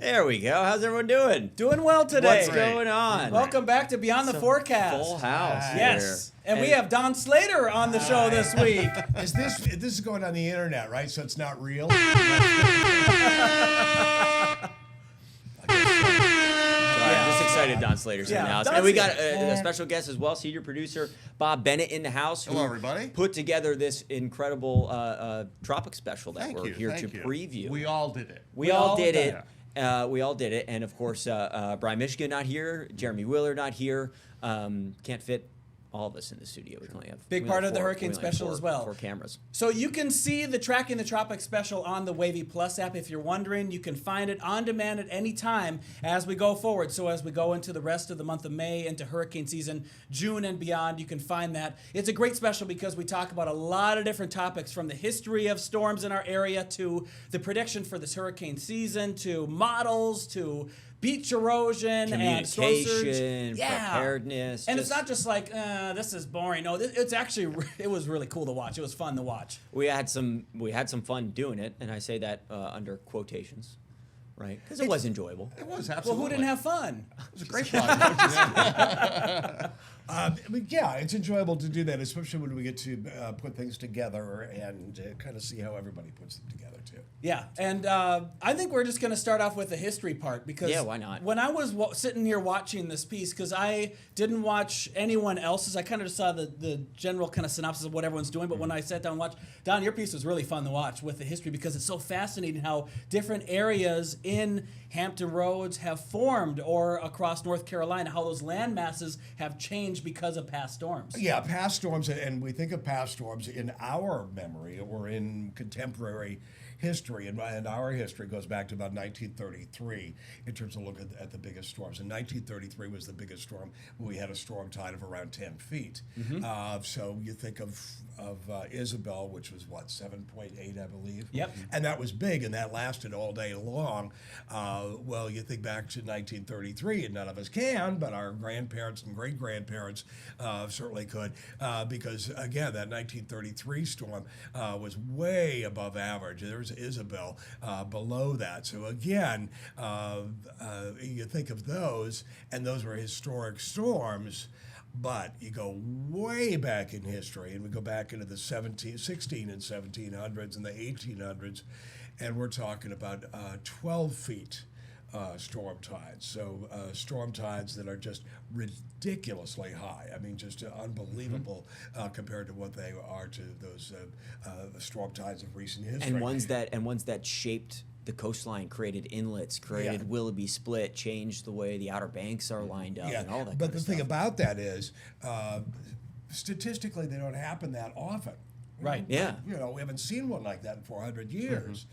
There we go. How's everyone doing? Doing well today. What's going on? Welcome back to Beyond the Forecast. Full house. Yes. And we have Don Slater on the show this week. This is going on the internet, right? So it's not real. I'm just excited Don Slater's in the house. Don's And we got here. a special guest as well, senior producer Bob Bennett in the house. Hello, who everybody. Put together this incredible Tropics special that we're here to preview. We all did it. We all did it. Yeah. We all did it. And of course, Brian Michigan not here, Jeremy Wheeler not here. Can't fit all of us in the studio. We can only have Big we part only of the four- Hurricane we only have special four- as well. 4 cameras. So you can see the Tracking the Tropics special on the Wavy Plus app. If you're wondering, you can find it on demand at any time as we go forward. So as we go into the rest of the month of May, into hurricane season, June and beyond, you can find that. It's a great special because we talk about a lot of different topics, from the history of storms in our area to the prediction for this hurricane season to models to beach erosion and storm surge. Communication, preparedness. And it's not just like, this is boring. No, it's actually, it was really cool to watch. It was fun to watch. We had some fun doing it, and I say that under quotations, right? Because it was enjoyable. It was Well, absolutely. who didn't have fun? It was a great podcast. But yeah, it's enjoyable to do that, especially when we get to put things together and kind of see how everybody puts them together too. Yeah, and I think we're just going to start off with the history part because Yeah, why not? When I was sitting here watching this piece, because I didn't watch anyone else's, I kind of just saw the general kind of synopsis of what everyone's doing. But when I sat down and watched, Don, your piece was really fun to watch with the history because it's so fascinating how different areas in Hampton Roads have formed or across North Carolina, how those land masses have changed because of past storms. Yeah, past storms, and we think of past storms in our memory or in contemporary history, and our history goes back to about 1933 in terms of looking at the biggest storms. And 1933 was the biggest storm when we had a storm tide of around 10 feet. So you think of Isabel, which was what, 7.8, I believe? Yep. And that was big, and that lasted all day long. Well, you think back to 1933, and none of us can, but our grandparents and great-grandparents certainly could, because, again, that 1933 storm was way above average. There was Isabel below that. So, again, you think of those, and those were historic storms. But you go way back in history, and we go back into the 16 and 1700s and the 1800s, and we're talking about 12 feet storm tides. So storm tides that are just ridiculously high. I mean, just unbelievable compared to what they are to those storm tides of recent history. And ones that shaped the coastline, created inlets, created Willoughby Split, changed the way the Outer Banks are lined up, and all that. But kind the of thing stuff. about that is, statistically, they don't happen that often. Right. Yeah. You know, we haven't seen one like that in 400 years.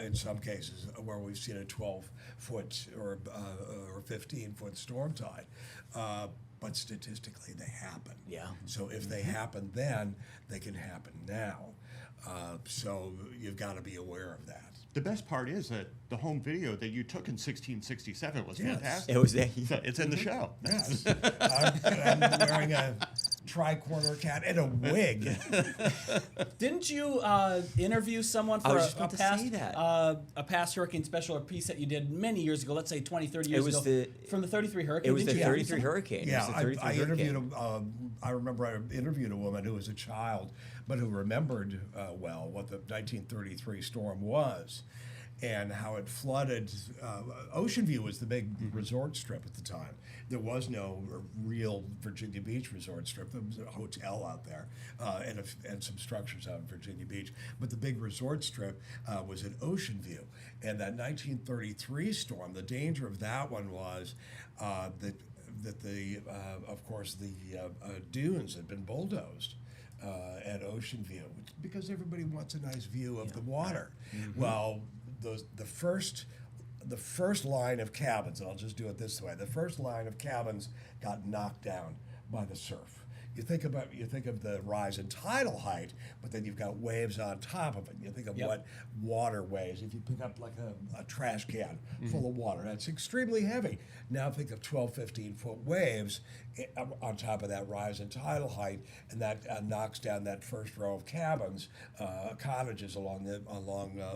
In some cases, where we've seen a 12-foot or 15-foot storm tide. But statistically, they happen. Yeah. So if they happen then, they can happen now. So you've got to be aware of that. The best part is that the home video that you took in 1667 was fantastic. It was there. So it's in the show. Yes. I'm wearing a tri-corner hat and a wig. Didn't you interview someone I for was just about to say that. a past hurricane special or piece that you did many years ago, let's say 20, 30 years was ago, from the 33 hurricane? It was the Didn't you interview 33 someone? hurricane. Yeah, It was the 33 I hurricane. interviewed. I remember I interviewed a woman who was a child, but who remembered well what the 1933 storm was, and how it flooded. Ocean View was the big resort strip at the time. There was no real Virginia Beach resort strip. There was a hotel out there and some structures out in Virginia Beach. But the big resort strip was at Ocean View. And that 1933 storm, the danger of that one was that of course, the dunes had been bulldozed. At Ocean View, because everybody wants a nice view of the water. Well, the first line of cabins, and I'll just do it this way, the first line of cabins got knocked down by the surf. you think of the rise in tidal height, but then you've got waves on top of it. You think of what waterways. If you pick up like a trash can full of water, that's extremely heavy. Now think of 12, 15-foot waves on top of that rise in tidal height, and that knocks down that first row of cabins, cottages along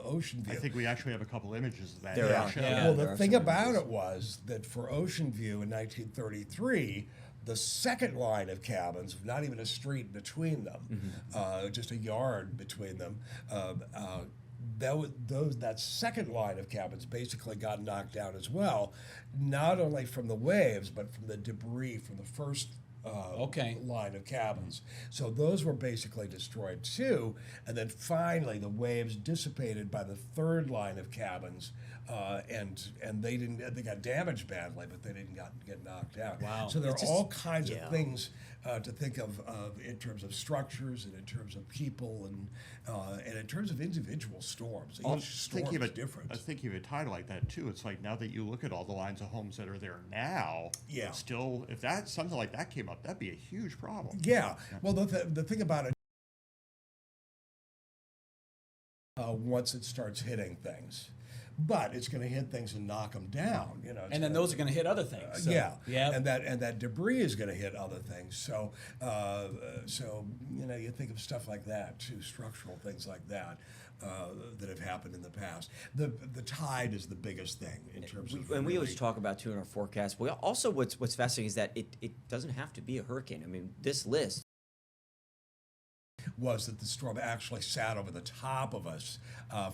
Ocean View. I think we actually have a couple images of that. There in are. the show. Yeah. Well, there the are thing some about images. it was that for Ocean View in 1933, the second line of cabins, not even a street between them, just a yard between them, that second line of cabins basically got knocked down as well, not only from the waves, but from the debris from the first line of cabins. So those were basically destroyed too. And then finally the waves dissipated by the third line of cabins, and they got damaged badly, but they didn't get knocked out. Wow. So there are all kinds yeah. of things to think of in terms of structures and in terms of people and in terms of individual storms. Well, Each storm is different. I was thinking of a title like that too. It's like now that you look at all the lines of homes that are there now, Yeah. still, if that something like that came up, that'd be a huge problem. Yeah. Well, the thing about it, once it starts hitting things, but it's going to hit things and knock them down. You know, it's And then gonna- those are going to hit other things. So, yeah, yeah. and that debris is going to hit other things. So, you think of stuff like that too, structural things like that that have happened in the past. The tide is the biggest thing in terms of. And we really- always talk about too in our forecast. We also what's fascinating is that it doesn't have to be a hurricane. I mean, this list. Was that the storm actually sat over the top of us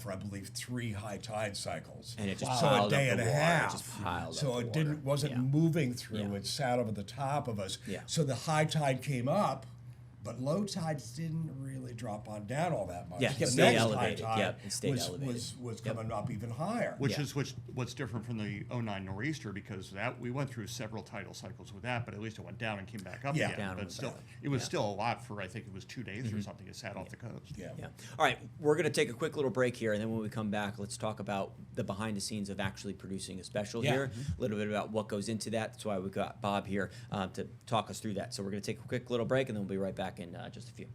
for I believe 3 high tide cycles, And it just so a piled up day the and a water. It half. just piled so up the it didn't water. wasn't Yeah. moving through. Yeah. It sat over the top of us. Yeah. So the high tide came up, but low tides didn't really drop on down all that much. Yeah, The it stayed next high elevated. tide Yep, it stayed was, elevated. was Yep. coming up even higher. Which Yeah. is what's different from the '09 nor'easter, because that we went through several tidal cycles with that, but at least it went down and came back up Yeah. again. Down and But went still, back. it was Yeah. still a lot for I think it was 2 days or something. It sat off the coast. Yeah. Yeah. All right, we're going to take a quick little break here, and then when we come back, let's talk about the behind the scenes of actually producing a special Yeah. here. A little bit about what goes into that. That's why we've got Bob here to talk us through that. So we're going to take a quick little break, and then we'll be right back in just a few.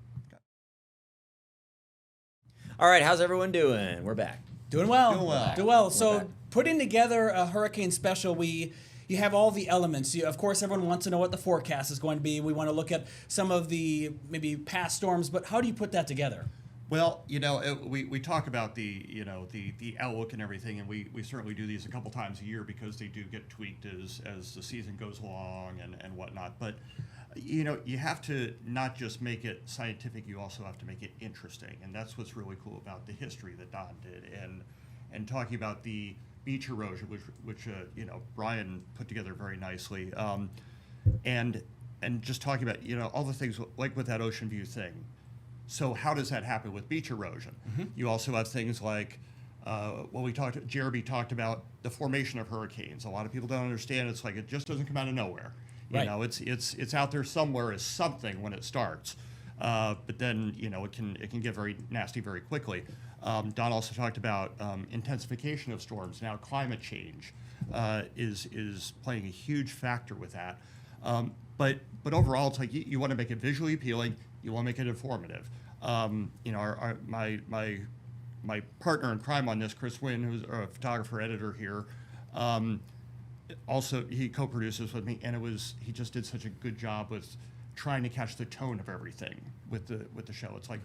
All right, how's everyone doing? We're back. Doing well. Doing well. Doing well. We're So back. putting together a hurricane special, you have all the elements. Of course, everyone wants to know what the forecast is going to be. We want to look at some of the maybe past storms, but how do you put that together? Well, we talk about the outlook and everything, and we certainly do these a couple times a year because they do get tweaked as the season goes along and whatnot. But you have to not just make it scientific; you also have to make it interesting, and that's what's really cool about the history that Don did, and talking about the beach erosion, which Brian put together very nicely, and just talking about all the things like with that Ocean View thing. So how does that happen with beach erosion? You also have things like, Jeremy talked about the formation of hurricanes. A lot of people don't understand. It's like it just doesn't come out of nowhere. Right. It's out there somewhere as something when it starts, but then it can get very nasty very quickly. Don also talked about intensification of storms. Now climate change is playing a huge factor with that. But overall, it's like you want to make it visually appealing. You want to make it informative. My partner in crime on this, Chris Wynn, who's a photographer editor here, also he co-produces with me, and he just did such a good job with trying to catch the tone of everything with the show. It's like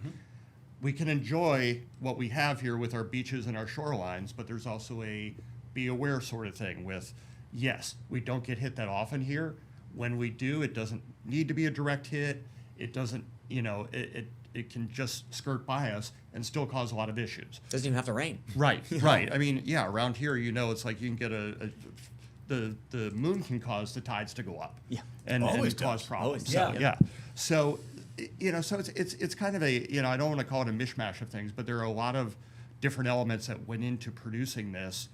we can enjoy what we have here with our beaches and our shorelines, but there's also a be aware sort of thing with, yes, we don't get hit that often here. When we do, it doesn't need to be a direct hit. It doesn't, it can just skirt by us and still cause a lot of issues. Doesn't even have to rain. Right, right. I mean, yeah, around here, it's like you can get the moon can cause the tides to go up. Yeah. And Always cause does. problems. Always So, does. yeah. So, so it's kind of a, I don't want to call it a mishmash of things, but there are a lot of different elements that went into producing this.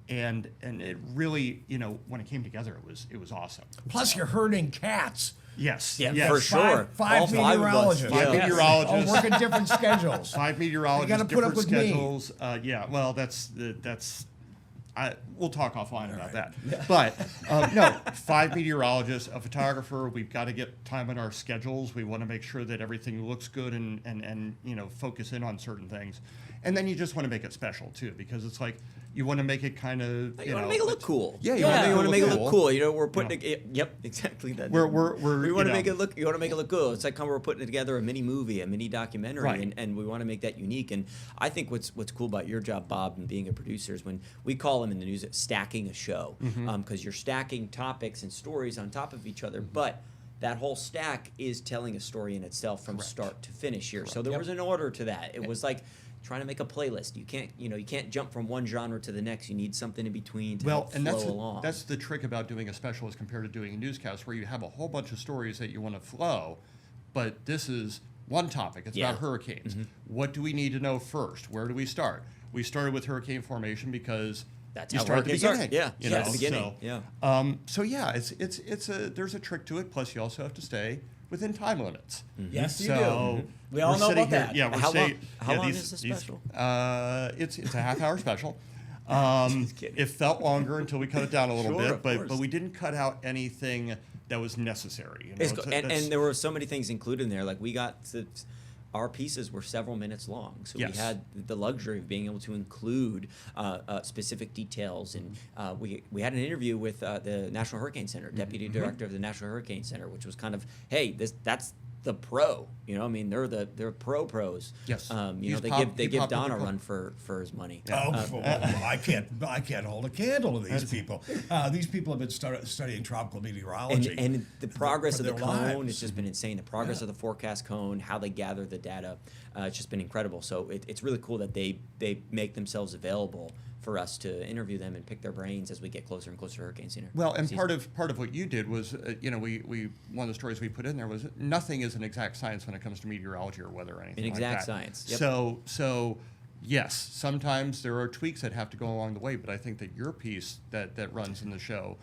And it really, when it came together, it was awesome. Plus, you're herding cats. Yes. Yeah, yes. for sure. Five All five of us. meteorologists. Five Yeah. meteorologists. All working different schedules. 5 meteorologists, You gotta put up different with me. schedules. Yeah, well, that's we'll talk offline about that. But no, 5 meteorologists, a photographer. We've got to get time on our schedules. We want to make sure that everything looks good and focus in on certain things. And then you just want to make it special too, because it's like you want to make it kind of You want to make it look cool. Yeah, you want to make it look cool. cool. You know, we're putting it. Yep, exactly that. We want to make it look. You want to make it look cool. It's like how we're putting together a mini movie, a mini documentary, Right. and we want to make that unique. And I think what's cool about your job, Bob, and being a producer is when we call them in the news stacking a show, because you're stacking topics and stories on top of each other, but that whole stack is telling a story in itself from start to finish here. So there was an order to that. It was like trying to make a playlist. You can't jump from one genre to the next. You need something in between to help and flow along. that's the trick about doing a special as compared to doing a newscast, where you have a whole bunch of stories that you want to flow, but this is one topic. It's about hurricanes. What do we need to know first? Where do we start? We started with hurricane formation because That's you how start at the hurricanes beginning. start. Yeah, at the beginning. There's a trick to it. Plus, you also have to stay within time limits. Yes, you So do. We all we're know sitting about here- that. Yeah, we're How saying, long- how long is the special? It's a half-hour special. kidding. It felt longer until we cut it down a little Sure, of bit, course. but we didn't cut out anything that was necessary. You know? It's So and that's- there were so many things included in there. Like we got our pieces were several minutes long, so Yes. we had the luxury of being able to include specific details. And we had an interview with the National Hurricane Center, Deputy Director of the National Hurricane Center, which was kind of, hey, that's the pro. You know, I mean, they're pros. Yes. You know, they give Don a run for his money. I can't hold a candle to these people. These people have been studying tropical meteorology. And the progress for of the their cone lives. has just been insane. The progress of the forecast cone, how they gather the data, it's just been incredible. So it's really cool that they make themselves available for us to interview them and pick their brains as we get closer and closer to hurricane season. Well, and part of what you did was, we one of the stories we put in there was nothing is an exact science when it comes to meteorology or weather or anything An like exact that. science, yep. So yes, sometimes there are tweaks that have to go along the way, but I think that your piece that runs in the show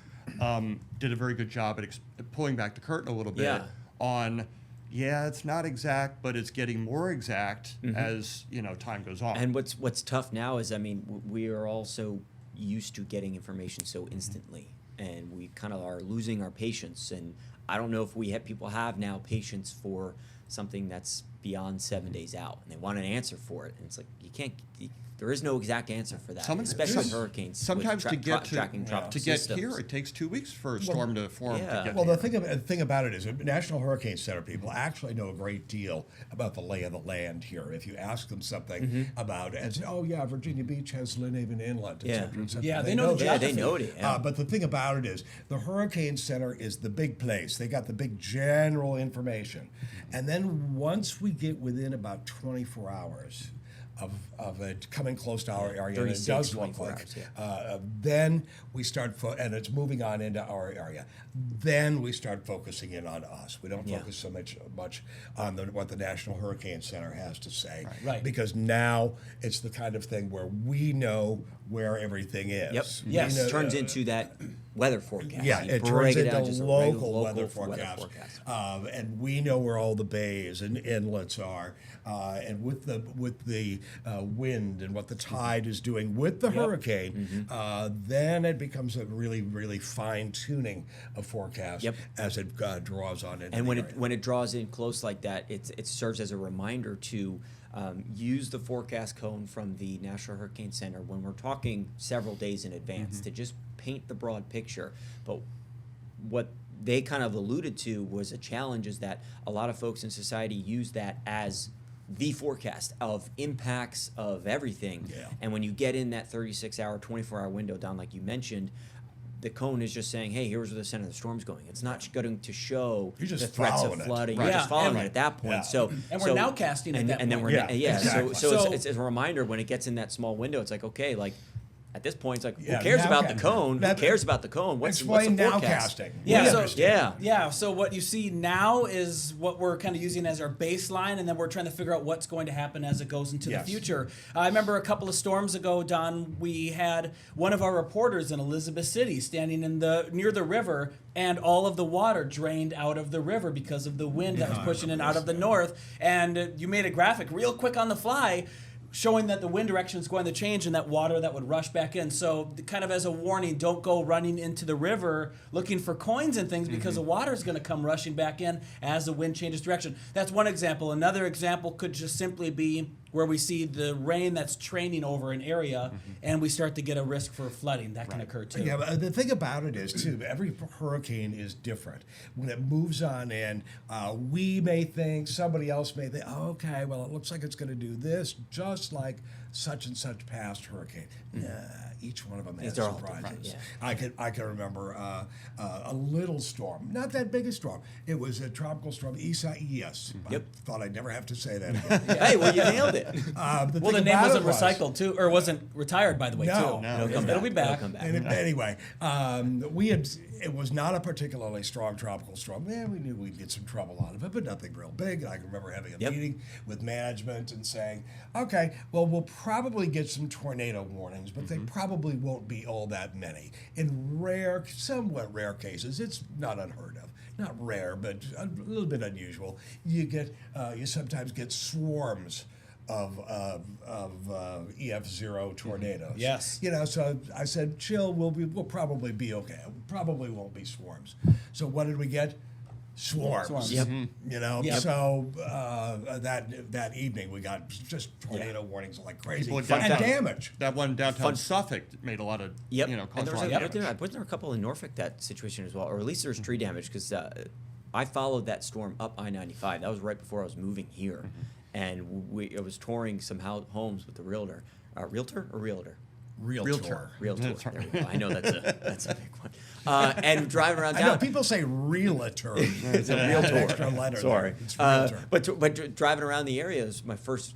did a very good job at pulling back the curtain a little bit Yeah. on. Yeah, it's not exact, but it's getting more exact as time goes on. And what's tough now is, I mean, we are all so used to getting information so instantly, and we kind of are losing our patience. And I don't know if people have now patience for something that's beyond 7 days out, and they want an answer for it. And it's like there is no exact anscer for that, especially with hurricanes. Sometimes with tracking tropical to get systems. here, it takes 2 weeks for a storm to form. yeah. To get Well, here. the thing about it is, the National Hurricane Center people actually know a great deal about the lay of the land here. If you ask them something about, and say, "Oh yeah, Virginia Beach has Lynnhaven Inlet," Yeah. et cetera, et cetera. Yeah, they know the Yeah, they geography. know it. Yeah. But the thing about it is, the Hurricane Center is the big place. They got the big general information, and then once we get within about 24 hours of it coming close to our area, and it 36, does look 24 like, hours, yeah. then we start, and it's moving on into our area. Then we start focusing in on us. We don't Yeah. focus so much on what the National Hurricane Center has to say, Right. because now it's the kind of thing where we know where everything is. Yep. We Yes. know- Turns into that weather forecast. yeah, You it break turns down into just a local regular weather forecast. forecast, and we know where all the bays and inlets are, and with the wind and what the tide is doing with the hurricane, then it becomes a really, really fine tuning of forecast Yep. as it draws on into And the when area. it draws in close like that, it serves as a reminder to use the forecast cone from the National Hurricane Center when we're talking several days in advance to just paint the broad picture. But what they kind of alluded to was a challenge is that a lot of folks in society use that as the forecast of impacts of everything. Yeah. And when you get in that 36-hour, 24-hour window down, like you mentioned, the cone is just saying, hey, here's where the center of the storm's going. It's not going to show You're just the threats of following it. flooding. Right. You're just following Yeah. it at that point. Yeah. So And we're nowcasting at that and then point. we're Yeah, exactly. So it's a reminder when it gets in that small window. It's like, okay, like at this point, it's like, Yeah, who cares about the nowcast- cone? Who that- cares about the cone? What's the Explain forecast? nowcasting. Yeah, We so- understand. Yeah. Yeah, so what you see now is what we're kind of using as our baseline, and then we're trying to figure out what's going to happen as it goes into Yes. the future. I remember a couple of storms ago, Don, we had one of our reporters in Elizabeth City standing near the river, and all of the water drained out of the river because of the wind that was pushing in out of the north. And you made a graphic real quick on the fly. showing that the wind direction is going to change and that water that would rush back in. So kind of as a warning, don't go running into the river looking for coins and things because the water is going to come rushing back in as the wind changes direction. That's one example. Another example could just simply be where we see the rain that's training over an area and we start to get a risk for flooding. That can occur too. Yeah, but the thing about it is, too, every hurricane is different. When it moves on in, we may think, somebody else may think, oh, okay, well, it looks like it's going to do this, just like such and such past hurricane. Each one of them has These are all surprises. different, I can remember a little storm, not that big a storm. It was a tropical storm, Isaias. Yep. I thought I'd never have to say that again. Hey, well, you nailed it. Well, the name wasn't recycled too, or wasn't retired, by the way, No. too. No, It'll be back. It'll come back. Anyway, it was not a particularly strong tropical storm. Yeah, we knew we'd get some trouble out of it, but nothing real big. I can remember having a meeting with management and saying, okay, well, we'll probably get some tornado warnings, but they probably won't be all that many. In rare, somewhat rare cases, it's not unheard of. Not rare, but a little bit unusual. You sometimes get swarms of EF0 tornadoes. Yes. So I said, chill, we'll probably be okay. Probably won't be swarms. So what did we get? Swarms. Yep. So that evening we got just tornado warnings like crazy People and had damage. That one downtown Suffolk made a lot of, Yep. caused And a there was, lot of damage. wasn't there a couple in Norfolk that situation as well, or at least there's tree damage because I followed that storm up I-95. That was right before I was moving here, and I was touring some homes with the realtor. Realtor or realtor? Realtor. Realtor. There we go. I know that's a big one. And driving around I know town. people say realtor. It's a An realtor. extra letter there. Sorry. It's realtor. But driving around the area was my first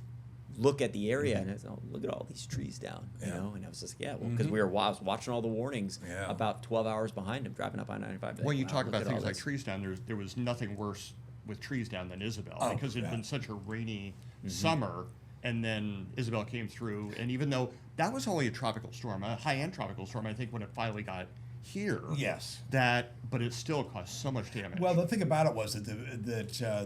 look at the area, and I was, oh, look at all these trees down, you know. And I was just because I was watching all the warnings about 12 hours behind him driving up I-95. When you Wow, talk look about at things all like this. trees down, there was nothing worse with trees down than Isabel Oh, because it had been such a rainy summer, and then Isabel came through, and even though that was only a tropical storm, a high-end tropical storm, I think when it finally got here, Yes. but it still caused so much damage. Well, the thing about it was that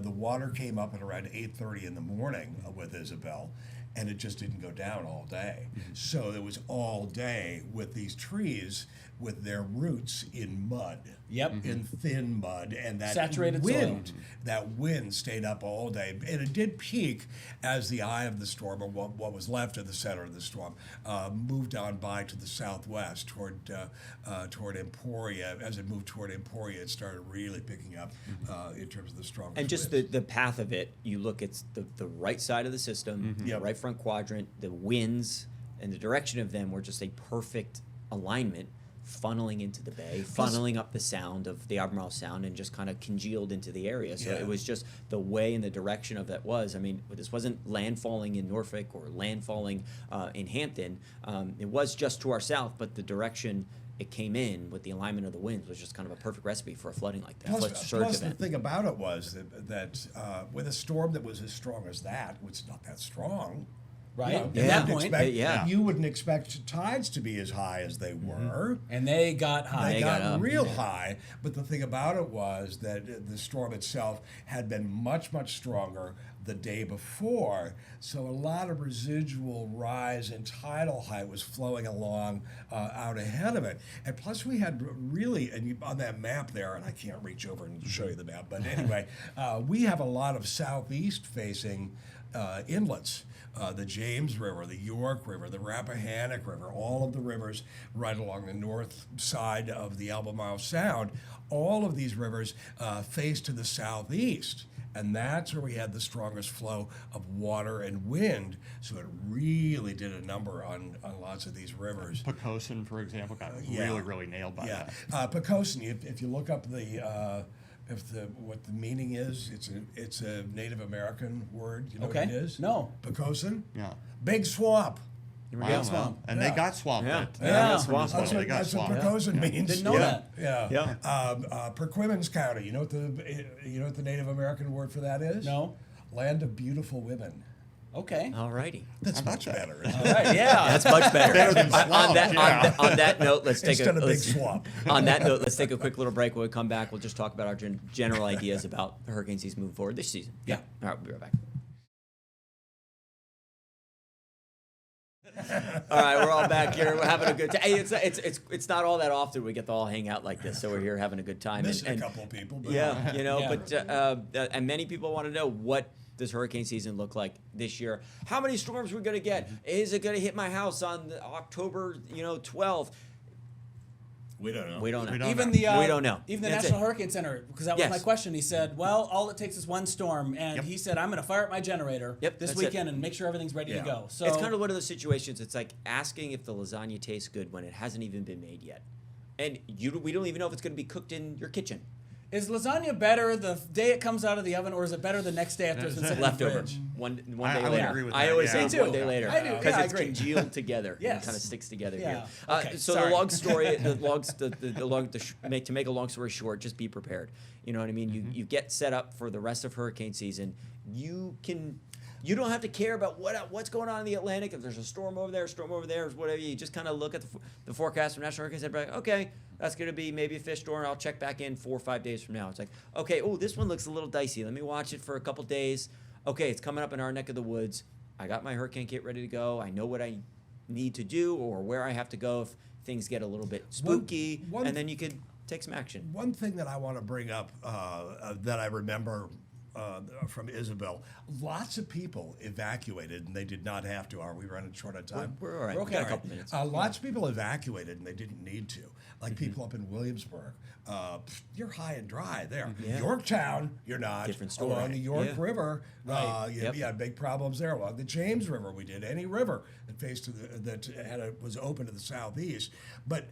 the water came up at around 8:30 in the morning with Isabel, and it just didn't go down all day. So it was all day with these trees with their roots in mud. Yep. In thin mud, and that Saturated wind, soil. that wind stayed up all day, and it did peak as the eye of the storm, or what was left of the center of the storm, moved on by to the southwest toward Emporia. As it moved toward Emporia, it started really picking up in terms of the strongest And just winds. the path of it, you look, it's the right side of the system, the Yep. right front quadrant, the winds and the direction of them were just a perfect alignment, funneling into the bay, funneling up the sound of the Albemarle Sound, and just kind of congealed into the area. So it was just the way and the direction of that was. I mean, this wasn't landfalling in Norfolk or landfalling in Hampton. It was just to our south, but the direction it came in with the alignment of the winds was just kind of a perfect recipe for a flooding like that. Flood surge Plus the event. thing about it was that with a storm that was as strong as that, which is not that strong, Right? you know, At you that wouldn't point, expect- yeah. you wouldn't expect tides to be as high as they were. and they got high. They got got up. real high, but the thing about it was that the storm itself had been much, much stronger the day before, so a lot of residual rise in tidal height was flowing along out ahead of it. And plus we had really, and on that map there, and I can't reach over and show you the map, but anyway, we have a lot of southeast facing inlets. The James River, the York River, the Rappahannock River, all of the rivers right along the north side of the Albemarle Sound, all of these rivers face to the southeast. And that's where we had the strongest flow of water and wind. So it really did a number on lots of these rivers. Pocosin, for example, got really nailed by Yeah, that. Pocosin. If you look up what the meaning is, it's a Native American word. You know what Okay. it is? No. Pocosin. Yeah. Big swamp. Wow, swamp. and Yeah. they got swamped. Yeah. At, Yeah. That's swamp. Isabel. That's They what, got that's what swamped. Pocosin means. Didn't know yeah. that. Yeah. Perquimans County. You know what the Native American word for that is? No. Land of beautiful women. Okay. All righty. That's much better. Isn't All it? right. Yeah. That's much better. Better than on, swamp, that, yeah. on that note, let's take Instead of big let's- swamp. on that note, let's take a quick little break. When we come back, we'll just talk about our general ideas about hurricane season moving forward this season. Yeah. All right, we'll be right back. All right, we're all back here. We're having a good time. Hey, it's not all that often we get to all hang out like this, so we're here having a good time. Missing a couple of people, but Yeah, you know, Yeah. but and many people want to know what does hurricane season look like this year? How many storms we're going to get? Is it going to hit my house on October, 12th? we don't know. We don't know. We don't Even We don't know. Even the That's National it. Hurricane Center, because that was Yes. my question. He said, "Well, all it takes is one storm," and Yep. he said, "I'm going to fire up my generator Yep, this that's it. weekend and make sure everything's ready Yeah. to go." So It's kind of one of those situations. It's like asking if the lasagna tastes good when it hasn't even been made yet, and we don't even know if it's going to be cooked in your kitchen. is lasagna better the day it comes out of the oven, or is it better the next day after it's been sitting in the Leftover. fridge? One I day would later. agree with I that, always yeah. say Me it's too. one day later I do, because yeah, I it's agree. congealed together Yes. and kind of sticks together Yeah. here. Okay, So sorry. the long story, to make a long story short, just be prepared. You know what I mean? You get set up for the rest of hurricane season. You don't have to care about what's going on in the Atlantic. If there's a storm over there, whatever. You just kind of look at the forecast from National Hurricane Center. Like, okay, that's going to be maybe a fish storm. I'll check back in 4 or 5 days from now. It's like, okay, this one looks a little dicey. Let me watch it for a couple days. Okay, it's coming up in our neck of the woods. I got my hurricane kit ready to go. I know what I need to do or where I have to go if things get a little bit spooky, and then you could take some action. One thing that I want to bring up that I remember from Isabel, lots of people evacuated and they did not have to. Are we running short on time? We're all right. We're We got a okay. couple minutes. Lots of people evacuated and they didn't need to. Like people up in Williamsburg. You're high and dry there. Yeah. Yorktown, you're not. Different story. Along the York Yeah. River, Right. Yep. you had big problems there. Along the James River, we did. Any river was open to the southeast. But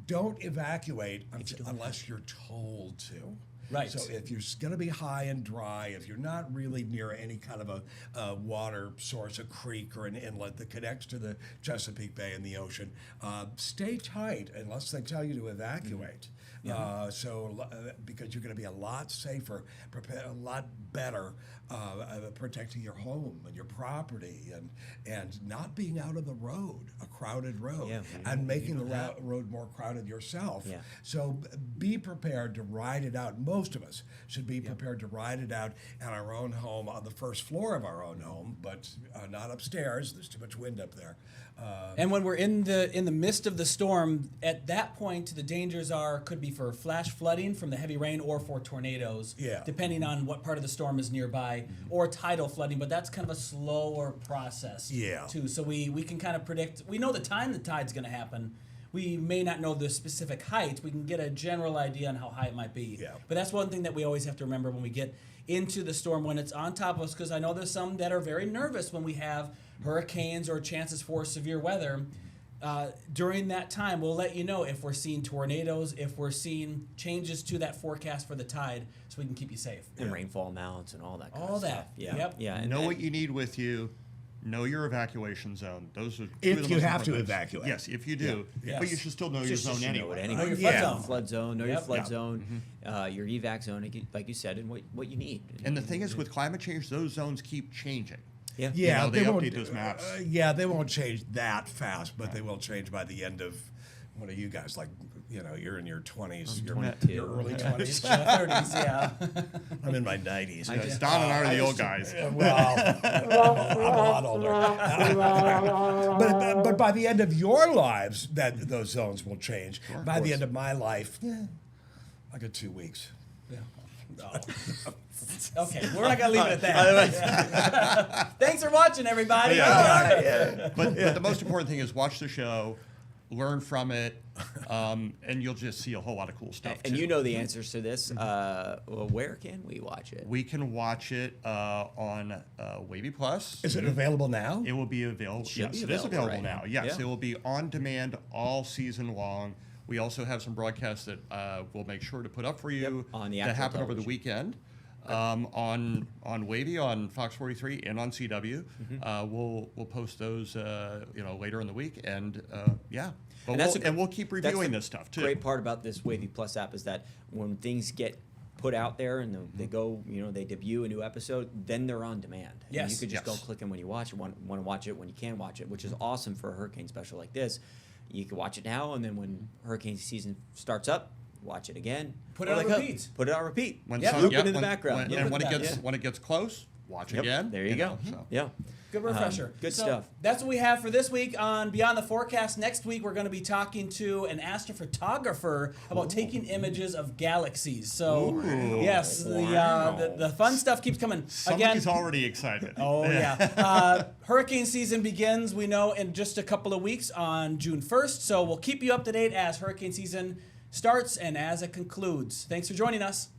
don't evacuate unless you're told to. Right. So if you're going to be high and dry, if you're not really near any kind of a water source, a creek or an inlet that connects to the Chesapeake Bay and the ocean, stay tight unless they tell you to evacuate. Because you're going to be a lot safer, a lot better protecting your home and your property and not being out of the road, a crowded road, Yeah, and making the road more crowded yourself. Yeah. So be prepared to ride it out. Most of us should be prepared to ride it out in our own home, on the first floor of our own home, but not upstairs. There's too much wind up there. And when we're in the midst of the storm, at that point, the dangers could be for flash flooding from the heavy rain or for tornadoes, Yeah. depending on what part of the storm is nearby, or tidal flooding. But that's kind of a slower process, Yeah. too. So we can kind of predict. We know the time the tide's going to happen. We may not know the specific height. We can get a general idea on how high it might be. Yeah. But that's one thing that we always have to remember when we get into the storm, when it's on top of us, because I know there's some that are very nervous when we have hurricanes or chances for severe weather. During that time, we'll let you know if we're seeing tornadoes, if we're seeing changes to that forecast for the tide, so we can keep you safe. And rainfall amounts and all that kind All of that. stuff. Yeah. Yep. Yeah. And Know what you need with you. Know your evacuation zone. Those are two If of the you most have to important things. evacuate. Yes, if you do. Yeah. But Yes. you should still know your Just zone should know anyway. it anyway. Know your flood zone. Flood zone, know your Yep. flood Yeah. zone, your evac zone, like you said, and what you need. And the thing is, with climate change, those zones keep changing. Yeah. Yeah, they won't update those maps. They won't change that fast, but they will change by the end of. What are you guys like? You're in your 20s. You're 22. your early 20s. 30s, yeah. I'm in my 90s. Yes, Don and I are the old guys. Well, I'm a lot older. but by the end of your lives, those zones will change. By the end of my life, I got 2 weeks. Okay, we're not going to leave it at that. Thanks for watching, everybody. But the most important thing is watch the show, learn from it, and you'll just see a whole lot of cool stuff. And too. you know the answers to this. Well, where can we watch it? We can watch it on Wavy Plus. Is it available now? It will be available. Should Yes, be it is available available right now. now. Yes, Yeah. it will be on demand all season long. We also have some broadcasts that we'll make sure to put up for you on the that actual happen over the television. weekend. On Wavy, on Fox 43, and on CW. We'll post those later in the week, and yeah. But we'll keep that's reviewing the this stuff too. Great part about this Wavy Plus app is that when things get put out there and they go, they debut a new episode, then they're on demand. And Yes. you could just Yes. go click them when you want to watch it when you can watch it, which is awesome for a hurricane special like this. You can watch it now, and then when hurricane season starts up, watch it again. Put it Or on like, repeat. Put it on repeat. When Yep. sun- Loop yeah, it in the when- background. when- Loop and it when it back, gets yeah. when it gets close, watch Yep, again. there you go. So. Yeah. Good refresher. Good So stuff. That's what we have for this week on Beyond the Forecast. Next week, we're going to be talking to an astrophotographer about taking images of galaxies. So, yes, the fun stuff keeps coming. Somebody's already excited. Oh, yeah. Hurricane season begins, we know, in just a couple of weeks on June 1st. So we'll keep you up to date as hurricane season starts and as it concludes. Thanks for joining us.